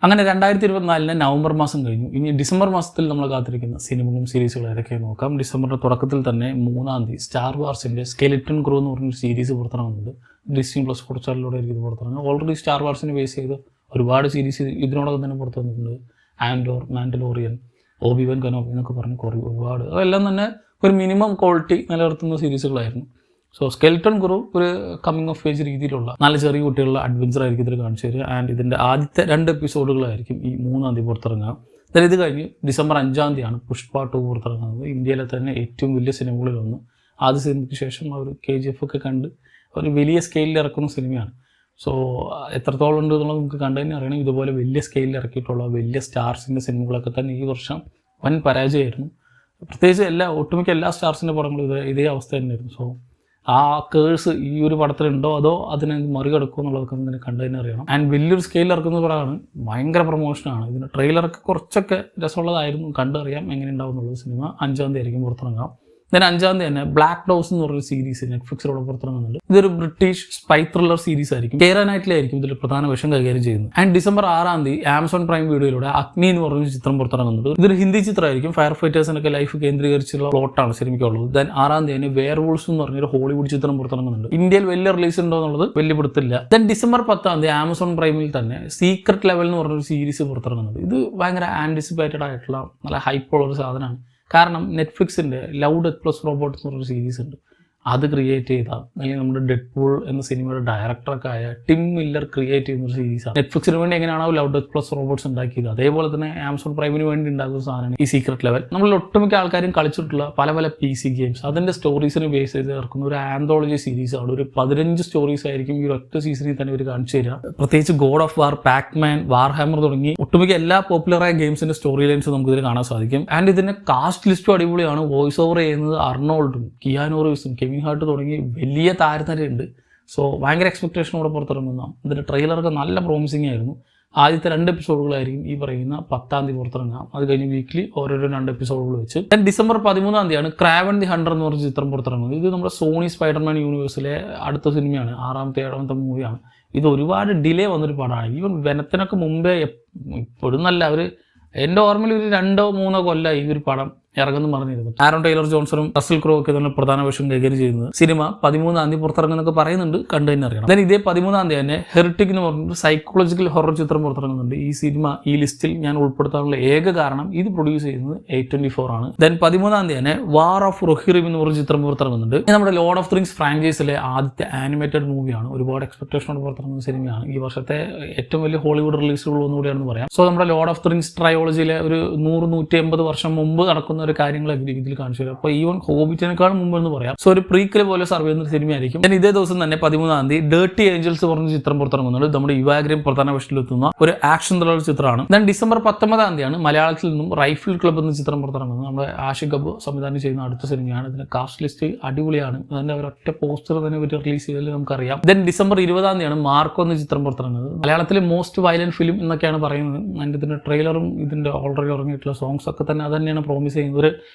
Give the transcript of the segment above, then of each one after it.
അങ്ങനെ 2024 നവംബർ മാസം കഴിഞ്ഞു. ഇനി ഡിസംബർ മാസത്തിൽ നമ്മൾ കാത്തിരിക്കുന്ന സിനിമകളും സീരീസുകളും ഏതൊക്കെ നോക്കാം. ഡിസംബറിൻ്റെ തുടക്കത്തിൽ തന്നെ 3-ാം തീയതി സ്റ്റാർ വാർസിൻ്റെ സ്കെലിറ്റൺ ക്രൂ എന്ന് പറഞ്ഞൊരു സീരീസ് പുറത്തിറങ്ങുന്നുണ്ട്. ഡിസ്നി പ്ലസ് ഹോട്ട്സ്റ്റാറിലൂടെ ആയിരിക്കും ഇത് പുറത്തിറങ്ങുന്നത്. ഓൾറെഡി സ്റ്റാർ വാർസിനെ ബേസ് ചെയ്ത് ഒരുപാട് സീരീസ് ഇതിനോടൊപ്പം തന്നെ പുറത്തു വന്നിട്ടുണ്ട്. ആൻഡോർ, മാൻഡലോറിയൻ, ഓബി-വൻ കനോബി എന്നൊക്കെ പറഞ്ഞ് ഒരുപാട് അതെല്ലാം തന്നെ ഒരു മിനിമം ക്വാളിറ്റി നിലനിർത്തുന്ന സീരീസുകളായിരുന്നു. സോ സ്കെൽട്ടൺ ക്രൂ ഒരു കമ്മിങ് ഓഫ് ഏജ് രീതിയിലുള്ള നല്ല ചെറിയ കുട്ടികളുടെ അഡ്വഞ്ചർ ആയിരിക്കും ഇതിൽ കാണിച്ചു തരിക. ആൻഡ് ഇതിൻ്റെ ആദ്യത്തെ 2 എപ്പിസോഡുകളായിരിക്കും ഈ 3-ാം തീയതി പുറത്തിറങ്ങുക. then ഇത് കഴിഞ്ഞ് ഡിസംബർ 5-ാം തീയതിയാണ് പുഷ്പ 2 പുറത്തിറങ്ങുന്നത്. ഇന്ത്യയിലെ തന്നെ ഏറ്റവും വലിയ സിനിമകളിലൊന്ന്. ആദ്യ സിനിമയ്ക്ക് ശേഷം അവർ KGF ഒക്കെ കണ്ട് ഒരു വലിയ സ്കെയിലിൽ ഇറക്കുന്ന സിനിമയാണ്. സോ എത്രത്തോളം ഉണ്ട് എന്നുള്ളത് നമുക്ക് കണ്ടു തന്നെ അറിയണം. ഇതുപോലെ വലിയ സ്കെയിലിൽ ഇറക്കിയിട്ടുള്ള വലിയ സ്റ്റാർസിൻ്റെ സിനിമകളൊക്കെ തന്നെ ഈ വർഷം വൻ പരാജയമായിരുന്നു. പ്രത്യേകിച്ച് ഒട്ടുമിക്ക എല്ലാ സ്റ്റാർസിൻ്റെ പടങ്ങളും ഇതേ അവസ്ഥ തന്നെയായിരുന്നു. സോ ആ കേഴ്സ് ഈ ഒരു പടത്തിലുണ്ടോ അതോ അതിനെ മറികടക്കുമോ എന്നുള്ളതൊക്കെ ഇങ്ങനെ കണ്ടു തന്നെ അറിയണം. ആൻഡ് വലിയൊരു സ്കെയിലിൽ ഇറക്കുന്ന പടമാണ്, ഭയങ്കര പ്രൊമോഷനാണ്. ഇതിന് ട്രെയിലറൊക്കെ കുറച്ചൊക്കെ രസമുള്ളതായിരുന്നു, കണ്ടറിയാം എങ്ങനെ ഉണ്ടാവും എന്നുള്ളത്. സിനിമ 5-ാം തീയതി ആയിരിക്കും പുറത്തിറങ്ങാം. then 5-ാം തീയതി തന്നെ ബ്ലാക്ക് ഡോസ് എന്ന് പറഞ്ഞൊരു സീരീസ് നെറ്റ്ഫ്ലിക്സിലൂടെ പുറത്തിറങ്ങുന്നുണ്ട്. ഇതൊരു ബ്രിട്ടീഷ് സ്പൈ ത്രില്ലർ സീരീസ് ആയിരിക്കും. കേര നൈറ്റ്ലിയായിരിക്കും ഇതിൽ പ്രധാന വേഷം കൈകാര്യം ചെയ്യുന്നത്. ആൻഡ് ഡിസംബർ 6-ാം തീയതി ആമസോൺ പ്രൈം വീഡിയോയിലൂടെ അഗ്നി എന്ന് പറഞ്ഞൊരു ചിത്രം പുറത്തിറങ്ങുന്നുണ്ട്. ഇതൊരു ഹിന്ദി ചിത്രമായിരിക്കും. ഫയർ ഫൈറ്റേഴ്സിനൊക്കെ ലൈഫ് കേന്ദ്രീകരിച്ചുള്ള പ്ലോട്ടാണ് സിനിമയ്ക്കുള്ളത്. then 6-ാം തീയതി തന്നെ വെയർ വൂൾസ് എന്ന് പറഞ്ഞൊരു ഹോളിവുഡ് ചിത്രം പുറത്തിറങ്ങുന്നുണ്ട്. ഇന്ത്യയിൽ വലിയ റിലീസ് ഉണ്ടോ എന്നുള്ളത് വലിയ പിടുത്തില്ല. then ഡിസംബർ 10-ാം തീയതി ആമസോൺ പ്രൈമിൽ തന്നെ സീക്രട്ട് ലെവൽ എന്ന് പറഞ്ഞൊരു സീരീസ് പുറത്തിറങ്ങുന്നുണ്ട്. ഇത് ഭയങ്കര ആൻറ്റിസിപ്പേറ്റഡ് ആയിട്ടുള്ള നല്ല ഹൈപ്പുള്ളൊരു സാധനമാണ്. കാരണം നെറ്റ്ഫ്ലിക്സിൻ്റെ ലവ് ഡെത്ത് പ്ലസ് റോബോട്ട് എന്ന് പറഞ്ഞൊരു സീരീസ് ഉണ്ട്. അത് ക്രിയേറ്റ് ചെയ്ത അല്ലെങ്കിൽ നമ്മുടെ ഡെഡ്പൂൾ എന്ന സിനിമയുടെ ഡയറക്ടറൊക്കെ ആയ ടിം മില്ലർ ക്രിയേറ്റ് ചെയ്യുന്നൊരു സീരീസാണ്. നെറ്റ്ഫ്ലിക്സിന് വേണ്ടി എങ്ങനെയാണോ ലവ് ഡെത്ത് പ്ലസ് റോബോട്ട്സ് ഉണ്ടാക്കിയത് അതേപോലെ തന്നെ ആമസോൺ പ്രൈമിന് വേണ്ടി ഉണ്ടാക്കുന്ന സാധനമാണ് ഈ സീക്രട്ട് ലെവൽ. നമ്മൾ ഒട്ടുമിക്ക ആൾക്കാരും കളിച്ചിട്ടുള്ള പല PC ഗെയിംസ് അതിൻ്റെ സ്റ്റോറീസിന് ബേസ് ചെയ്ത് ഇറക്കുന്ന ഒരു ആന്തോളജി സീരീസാണ്. ഒരു 15 സ്റ്റോറീസ് ആയിരിക്കും ഈ ഒറ്റ സീസണിൽ തന്നെ ഇവർ കാണിച്ചു തരിക. പ്രത്യേകിച്ച് God of War, pacman, Warhammer തുടങ്ങി ഒട്ടുമിക്ക എല്ലാ പോപ്പുലറായ ഗെയിംസിൻ്റെ സ്റ്റോറി ലൈൻസ് നമുക്ക് ഇതിൽ കാണാൻ സാധിക്കും. ആൻഡ് ഇതിൻ്റെ കാസ്റ്റ് ലിസ്റ്റും അടിപൊളിയാണ്. വോയിസ് ഓവർ ചെയ്യുന്നത് അർണോൾഡും കിയാനു റീവ്സും കെവിൻ ഹാർട്ട് തുടങ്ങി വലിയ താരനിരയുണ്ട്. സോ ഭയങ്കര എക്സ്പെക്ടേഷനോടെ പുറത്തിറങ്ങുന്ന ഇതിൻ്റെ ട്രെയിലറൊക്കെ നല്ല പ്രോമിസിങ് ആയിരുന്നു. ആദ്യത്തെ 2 എപ്പിസോഡുകളായിരിക്കും ഈ പറയുന്ന 10-ാം തീയതി പുറത്തിറങ്ങാം. അത് കഴിഞ്ഞ് വീക്ക്ലി ഓരോരോ 2 എപ്പിസോഡുകൾ വെച്ച്. then ഡിസംബർ 13-ാം തീയതിയാണ് ക്രാവൻ ദി ഹണ്ടർ എന്ന് പറഞ്ഞ ചിത്രം പുറത്തിറങ്ങുന്നത്. ഇത് നമ്മുടെ സോണി സ്പൈഡർമാൻ യൂണിവേഴ്സിലെ അടുത്ത സിനിമയാണ്. 6-ാമത്തെ 7-ാമത്തെ മൂവിയാണ്. ഇത് ഒരുപാട് ഡിലേ വന്നൊരു പടമാണ്. ഈവൻ വെനത്തിനൊക്കെ മുമ്പേ ഇപ്പോഴും നല്ല അവർ എൻ്റെ ഓർമ്മയിൽ ഒരു 2-3 കൊല്ലമായി ഈ ഒരു പടം ഇറങ്ങുന്നു പറഞ്ഞിരുന്നു. ആരോൺ ടൈലർ ജോൺസണും റസൽ ക്രോ ഒക്കെ തന്നെ പ്രധാന വേഷം കൈകാര്യം ചെയ്യുന്നത്. സിനിമ 13-ാം തീയതി പുറത്തിറങ്ങുന്നൊക്കെ പറയുന്നുണ്ട്, കണ്ടു തന്നെ അറിയണം. then ഇതേ 13-ാം തീയതി തന്നെ ഹെറിറ്റിക് എന്ന് പറഞ്ഞൊരു സൈക്കോളജിക്കൽ ഹൊറർ ചിത്രം പുറത്തിറങ്ങുന്നുണ്ട്. ഈ സിനിമ ഈ ലിസ്റ്റിൽ ഞാൻ ഉൾപ്പെടുത്താനുള്ള ഏക കാരണം ഇത് പ്രൊഡ്യൂസ് ചെയ്യുന്നത് A24 ആണ്. then 13-ാം തീയതി തന്നെ വാർ ഓഫ് റൊഹിറിം എന്ന് പറഞ്ഞ ചിത്രം പുറത്തിറങ്ങുന്നുണ്ട്. നമ്മുടെ ലോർഡ് ഓഫ് ദി റിംഗ്സ് ഫ്രാഞ്ചൈസിലെ ആദ്യത്തെ ആനിമേറ്റഡ് മൂവിയാണ്. ഒരുപാട് എക്സ്പെക്ടേഷനോട് പുറത്തിറങ്ങുന്ന സിനിമയാണ്. ഈ വർഷത്തെ ഏറ്റവും വലിയ ഹോളിവുഡ് റിലീസുകൾ ഒന്നുകൂടിയാണെന്ന് പറയാം. സോ നമ്മുടെ ലോർഡ് ഓഫ് ദി റിംഗ്സ് ട്രയോളജിയിലെ ഒരു 100-150 വർഷം മുമ്പ് നടക്കുന്ന ഒരു കാര്യങ്ങളൊക്കെ ഇതിൽ കാണിച്ചു തരും. അപ്പോൾ ഈവൻ ഹോബിറ്റിനേക്കാളും മുമ്പ് എന്ന് പറയാം. സോ ഒരു പ്രീക്വൽ പോലെ സർവ് ചെയ്യുന്ന ഒരു സിനിമയായിരിക്കും. then ഇതേ ദിവസം തന്നെ 13-ാം തീയതി ഡേർട്ടി ഏഞ്ചൽസ് പറഞ്ഞ ചിത്രം പുറത്തിറങ്ങുന്നുണ്ട്. നമ്മുടെ യുവാഗ്രം പ്രധാന വേഷത്തിലെത്തുന്ന ഒരു ആക്ഷൻ ത്രില്ലർ ചിത്രമാണ്. then ഡിസംബർ 19-ാം തീയതിയാണ് മലയാളത്തിൽ നിന്നും റൈഫിൾ ക്ലബ്ബ് എന്ന ചിത്രം പുറത്തിറങ്ങുന്നത്. നമ്മുടെ ആഷിഖ് അബു സംവിധാനം ചെയ്യുന്ന അടുത്ത സിനിമയാണ്. ഇതിന്റെ കാസ്റ്റ് ലിസ്റ്റ് അടിപൊളിയാണ്. അതിന്റെ ഒരൊറ്റ പോസ്റ്റർ തന്നെ ഒരു റിലീസ് ചെയ്തതിൽ നമുക്കറിയാം. then ഡിസംബർ 20-ാം തീയതിയാണ് മാർക്കോ എന്ന ചിത്രം പുറത്തിറങ്ങുന്നത്. മലയാളത്തിലെ മോസ്റ്റ് വയലന്റ് ഫിലിം എന്നൊക്കെയാണ് പറയുന്നത്. ആൻഡ് ഇതിന്റെ ട്രെയിലറും ഇതിന്റെ ഓൾറെഡി ഇറങ്ങിയിട്ടുള്ള സോങ്സ് ഒക്കെ തന്നെ അത് തന്നെയാണ് പ്രോമിസ് ചെയ്യുന്നത്. ഒരു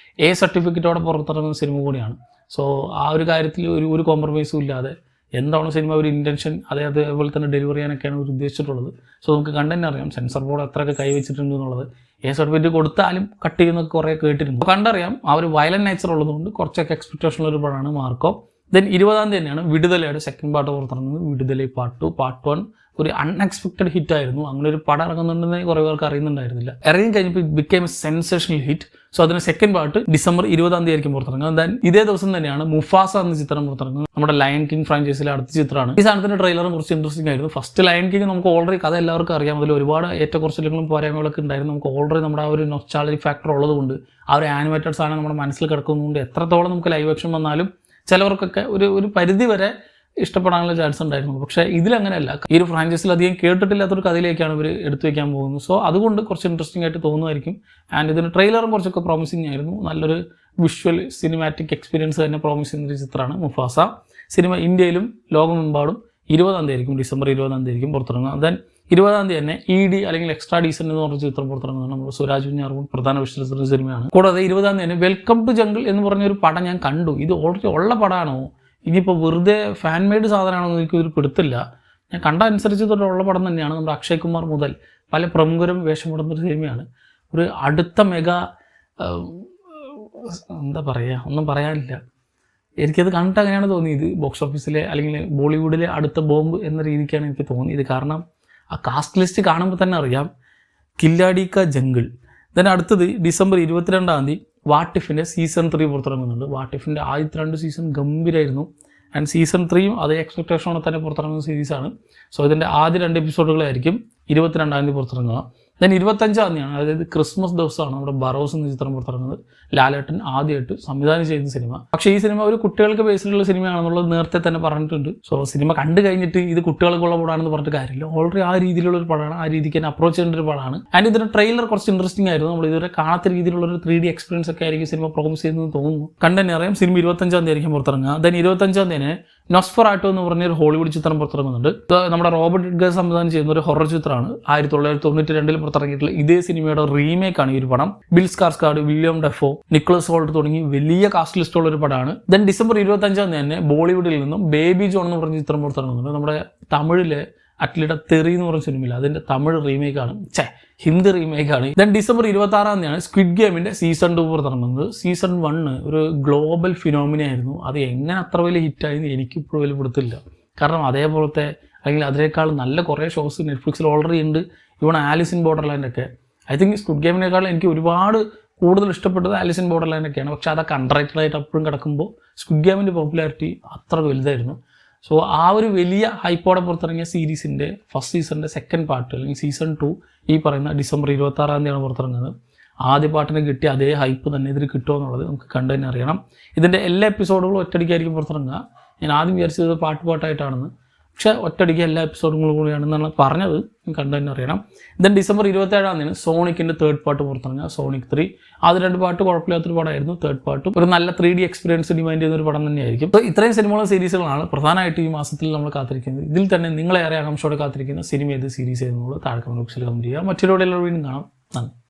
A സർട്ടിഫിക്കറ്റോടെ പുറത്തിറങ്ങുന്ന സിനിമ കൂടിയാണ്. സോ ആ ഒരു കാര്യത്തിൽ ഒരു കോംപ്രമൈസും ഇല്ലാതെ എന്താണ് സിനിമ ഒരു ഇൻറ്റൻഷൻ അതേപോലെ തന്നെ ഡെലിവറി ചെയ്യാനൊക്കെയാണ് അവർ ഉദ്ദേശിച്ചിട്ടുള്ളത്. സോ നമുക്ക് കണ്ടന്നെ അറിയാം സെൻസർ ബോർഡ് എത്രയൊക്കെ കൈവച്ചിട്ടുണ്ട് എന്നുള്ളത്. A സർട്ടിഫിക്കറ്റ് കൊടുത്താലും കട്ട് ചെയ്യുന്നൊക്കെ കുറേ കേട്ടിട്ടുണ്ട്. കണ്ടറിയാം ആ ഒരു വയലന്റ് നേച്ചർ ഉള്ളതുകൊണ്ട് കുറച്ചൊക്കെ എക്സ്പെക്ടേഷൻ ഉള്ള ഒരു പടമാണ് മാർക്കോ. then 20-ാം തീയതി തന്നെയാണ് വിടുതലയുടെ സെക്കൻഡ് പാർട്ട് പുറത്തിറങ്ങുന്നത്. വിടുതല പാർട്ട് 2 പാർട്ട് 1 ഒരു അൺഎക്സ്പെക്റ്റഡ് ഹിറ്റ് ആയിരുന്നു. അങ്ങനെ ഒരു പടം ഇറങ്ങുന്നുണ്ടെന്ന് കുറേ പേർക്ക് അറിയുന്നുണ്ടായിരുന്നില്ല. ഇറങ്ങി കഴിഞ്ഞപ്പോൾ it became A sensational hit. So അതിന് സെക്കൻഡ് പാർട്ട് ഡിസംബർ 20-ാം തീയതി ആയിരിക്കും പുറത്തിറങ്ങുന്നത്. then ഇതേ ദിവസം തന്നെയാണ് മുഫാസ എന്ന ചിത്രം പുറത്തിറങ്ങുന്നത്. നമ്മുടെ ലയൺ കിങ് ഫ്രാഞ്ചൈസിലെ അടുത്ത ചിത്രമാണ്. ഈ സാധനത്തിന്റെ ട്രെയിലറും കുറച്ച് ഇൻട്രസ്റ്റിംഗ് ആയിരുന്നു. ഫസ്റ്റ് ലയൺ കിങ് നമുക്ക് ഓൾറെഡി കഥ എല്ലാവർക്കും അറിയാം. അതിൽ ഒരുപാട് ഏറ്റക്കുറച്ചിലുകളും പോരായ്മകളൊക്കെ ഉണ്ടായിരുന്നു. നമുക്ക് ഓൾറെഡി നമ്മുടെ ആ ഒരു നൊസ്റ്റാൾജിക് ഫാക്ടർ ഉള്ളതുകൊണ്ട് ആ ഒരു ആനിമേറ്റഡ് സാധനം നമ്മുടെ മനസ്സിൽ കിടക്കുന്നതുകൊണ്ട് എത്രത്തോളം നമുക്ക് ലൈവ് ആക്ഷൻ വന്നാലും ചിലവർക്കൊക്കെ ഒരു പരിധി വരെ ഇഷ്ടപ്പെടാനുള്ള ചാൻസ് ഉണ്ടായിരുന്നു. പക്ഷേ ഇതിലങ്ങനെയല്ല. ഈ ഒരു ഫ്രാഞ്ചൈസിൽ അധികം കേട്ടിട്ടില്ലാത്തൊരു കഥയിലേക്കാണ് ഇവർ എടുത്തു വയ്ക്കാൻ പോകുന്നത്. സോ അതുകൊണ്ട് കുറച്ച് ഇൻട്രസ്റ്റിംഗ് ആയിട്ട് തോന്നുമായിരിക്കും. ആൻഡ് ഇതിന് ട്രെയിലറും കുറച്ചൊക്കെ പ്രോമിസിങ് ആയിരുന്നു. നല്ലൊരു വിഷ്വൽ സിനിമാറ്റിക് എക്സ്പീരിയൻസ് തന്നെ പ്രോമിസ് ചെയ്യുന്നൊരു ചിത്രമാണ് മുഫാസ. സിനിമ ഇന്ത്യയിലും ലോകമെമ്പാടും 20-ാം തീയതി ആയിരിക്കും, ഡിസംബർ 20-ാം തീയതി ആയിരിക്കും പുറത്തിറങ്ങുക. then 20-ാം തീയതി തന്നെ ED അല്ലെങ്കിൽ എക്സ്ട്രാ ഡീസൻ്റ് എന്ന് പറഞ്ഞ ചിത്രം പുറത്തിറങ്ങുന്നത്. നമ്മൾ സുരാജ് വെഞ്ഞാറമൂട് പ്രധാന വേഷത്തിലെത്തുന്ന സിനിമയാണ്. കൂടാതെ 20-ാം തീയതി തന്നെ വെൽക്കം ടു ജംഗിൾ എന്ന് പറഞ്ഞൊരു പടം ഞാൻ കണ്ടു. ഇത് ഓൾറെഡി ഉള്ള പടമാണോ ഇനിയിപ്പോൾ വെറുതെ ഫാൻ മെയ്ഡ് സാധനമാണോ എന്ന് എനിക്കൊരു പിടുത്തില്ല. ഞാൻ കണ്ട അനുസരിച്ച് തൊട്ടുള്ള പടം തന്നെയാണ്. നമ്മുടെ അക്ഷയ് കുമാർ മുതൽ പല പ്രമുഖരും വേഷമിടുന്നൊരു സിനിമയാണ്. ഒരു അടുത്ത മെഗാ എന്താ പറയുക, ഒന്നും പറയാനില്ല. എനിക്കത് കണ്ടിട്ട് അങ്ങനെയാണ് തോന്നിയത്. ബോക്സ് ഓഫീസിലെ അല്ലെങ്കിൽ ബോളിവുഡിലെ അടുത്ത ബോംബ് എന്ന രീതിക്കാണ് എനിക്ക് തോന്നിയത്. കാരണം ആ കാസ്റ്റ് ലിസ്റ്റ് കാണുമ്പോൾ തന്നെ അറിയാം, കില്ലാടി കാ ജംഗിൾ. then അടുത്തത് ഡിസംബർ 22 വാട്ട് ഇഫിൻ്റെ സീസൺ 3 പുറത്തിറങ്ങുന്നുണ്ട്. വാട്ട് ഇഫിൻ്റെ ആദ്യത്തെ 2 സീസൺ ഗംഭീരമായിരുന്നു. ആൻഡ് സീസൺ 3യും അതേ എക്സ്പെക്ടേഷനോടെ തന്നെ പുറത്തിറങ്ങുന്ന സീരീസാണ്. സോ ഇതിൻ്റെ ആദ്യ 2 എപ്പിസോഡുകളായിരിക്കും 22 പുറത്തിറങ്ങുക. then 25 അതായത് ക്രിസ്മസ് ദിവസമാണ് നമ്മുടെ ബറോസ് എന്ന ചിത്രം പുറത്തിറങ്ങുന്നത്. ലാലേട്ടൻ ആദ്യമായിട്ട് സംവിധാനം ചെയ്യുന്ന സിനിമ. പക്ഷേ ഈ സിനിമ ഒരു കുട്ടികൾക്ക് ബേസിലുള്ള സിനിമയാണെന്നുള്ളത് നേരത്തെ തന്നെ പറഞ്ഞിട്ടുണ്ട്. സോ സിനിമ കണ്ടു കഴിഞ്ഞിട്ട് ഇത് കുട്ടികൾക്കുള്ള പടമാണെന്ന് പറഞ്ഞിട്ട് കാര്യമില്ല. ഓൾറെഡി ആ രീതിയിലുള്ള ഒരു പടമാണ്, ആ രീതിക്ക് തന്നെ അപ്രോച്ച് ചെയ്യേണ്ട ഒരു പടമാണ്. ആൻഡ് ഇതിൻ്റെ ട്രെയിലർ കുറച്ച് ഇൻട്രസ്റ്റിംഗ് ആയിരുന്നു. നമ്മൾ ഇതുവരെ കാണാത്ത രീതിയിലുള്ള ഒരു 3D എക്സ്പീരിയൻസ് ഒക്കെ ആയിരിക്കും സിനിമ പ്രോമിസ് ചെയ്യുന്നത് തോന്നുന്നു. കണ്ടന്നെ അറിയാം. സിനിമ 25 ആയിരിക്കും പുറത്തിറങ്ങുക. then 25 നോസ്ഫെറാട്ടോ എന്ന് പറഞ്ഞൊരു ഹോളിവുഡ് ചിത്രം പുറത്തിറങ്ങുന്നുണ്ട്. നമ്മുടെ റോബർട്ട് എഡ്ഗേഴ്സ് സംവിധാനം ചെയ്യുന്ന ഒരു ഹൊറർ ചിത്രമാണ്. 1992 പുറത്തിറങ്ങിയിട്ടുള്ള ഇതേ സിനിമയുടെ റീമേക്കാണ് ഈ ഒരു പടം. Bill Skarsgard, William Defoe, Nicholas halt തുടങ്ങി വലിയ കാസ്റ്റ് ലിസ്റ്റുള്ള ഒരു പടമാണ്. then ഡിസംബർ 25 തന്നെ ബോളിവുഡിൽ നിന്നും ബേബി ജോൺ എന്ന് പറഞ്ഞ ചിത്രം പുറത്തിറങ്ങുന്നുണ്ട്. നമ്മുടെ തമിഴിലെ അറ്റ്ലിയുടെ തെറി എന്ന് പറഞ്ഞ സിനിമയില്ല, അതിൻ്റെ തമിഴ് റീമേക്കാണ്, ഹിന്ദി റീമേക്കാണ്. then ഡിസംബർ 26 സ്ക്വിഡ് ഗെയിമിൻ്റെ സീസൺ 2 പുറത്തിറങ്ങുന്നത്. സീസൺ 1 ഒരു ഗ്ലോബൽ ഫിനോമിനയായിരുന്നു. അത് എങ്ങനെ അത്ര വലിയ ഹിറ്റായെന്ന് എനിക്കിപ്പോഴും വലിയ പിടുത്തില്ല. കാരണം അതേപോലത്തെ അല്ലെങ്കിൽ അതിനേക്കാൾ നല്ല കുറേ ഷോസ് നെറ്റ്ഫ്ലിക്സിൽ ഓൾറെഡി ഉണ്ട്. ഇവൺ ആലിസ് ഇൻ ബോർഡർലാൻഡൊക്കെ. ഐ തിങ്ക് സ്ക്വിഡ് ഗെയിമിനേക്കാൾ എനിക്ക് ഒരുപാട് കൂടുതൽ ഇഷ്ടപ്പെട്ടത് ആലിസ് ഇൻ ബോർഡർലാൻഡൊക്കെയാണ്. പക്ഷേ അതൊക്കെ അണ്ടർറേറ്റഡ് ആയിട്ട് അപ്പോഴും കിടക്കുമ്പോൾ സ്ക്വിഡ് ഗെയിമിൻ്റെ പോപ്പുലാരിറ്റി അത്ര വലുതായിരുന്നു. സോ ആ ഒരു വലിയ ഹൈപ്പോടെ പുറത്തിറങ്ങിയ സീരീസിൻ്റെ ഫസ്റ്റ് സീസണിൻ്റെ സെക്കൻഡ് പാർട്ട് അല്ലെങ്കിൽ സീസൺ 2 ഈ പറയുന്ന ഡിസംബർ 26 പുറത്തിറങ്ങുന്നത്. ആദ്യ പാട്ടിന് കിട്ടിയ അതേ ഹൈപ്പ് തന്നെ ഇതിൽ കിട്ടുമോ എന്നുള്ളത് നമുക്ക് കണ്ടു തന്നെ അറിയണം. ഇതിൻ്റെ എല്ലാ എപ്പിസോഡുകളും ഒറ്റയടിക്കായിരിക്കും പുറത്തിറങ്ങുക. ഞാൻ ആദ്യം വിചാരിച്ചത് പാട്ടായിട്ടാണെന്ന്, പക്ഷേ ഒറ്റയടിക്ക് എല്ലാ എപ്പിസോഡുകളും കൂടിയാണെന്നാണ് പറഞ്ഞത്. കണ്ടു തന്നെ അറിയണം. then ഡിസംബർ 27 സോണിക്കിൻ്റെ തേർഡ് പാർട്ട് പുറത്തിറങ്ങുക, സോണിക് 3. ആദ്യ 2 പാർട്ട് കുഴപ്പമില്ലാത്തൊരു പടമായിരുന്നു. തേർഡ് പാർട്ടും ഒരു നല്ല 3D എക്സ്പീരിയൻസ് ഡിമാൻഡ് ചെയ്യുന്ന ഒരു പടം തന്നെയായിരിക്കും. അപ്പോൾ ഇത്രയും സിനിമകളും സീരീസുകളാണ് പ്രധാനമായിട്ട് ഈ മാസത്തിൽ നമ്മൾ കാത്തിരിക്കുന്നത്. ഇതിൽ തന്നെ നിങ്ങളെ ഏറെ ആകാംക്ഷയോടെ കാത്തിരിക്കുന്ന സിനിമ ഏത്, സീരീസ് ഏതെന്നുള്ളത് താഴെ കമന്റ് ബോക്സിൽ കമന്റ് ചെയ്യുക. മറ്റൊരു വീണ്ടും കാണാം. നന്ദി.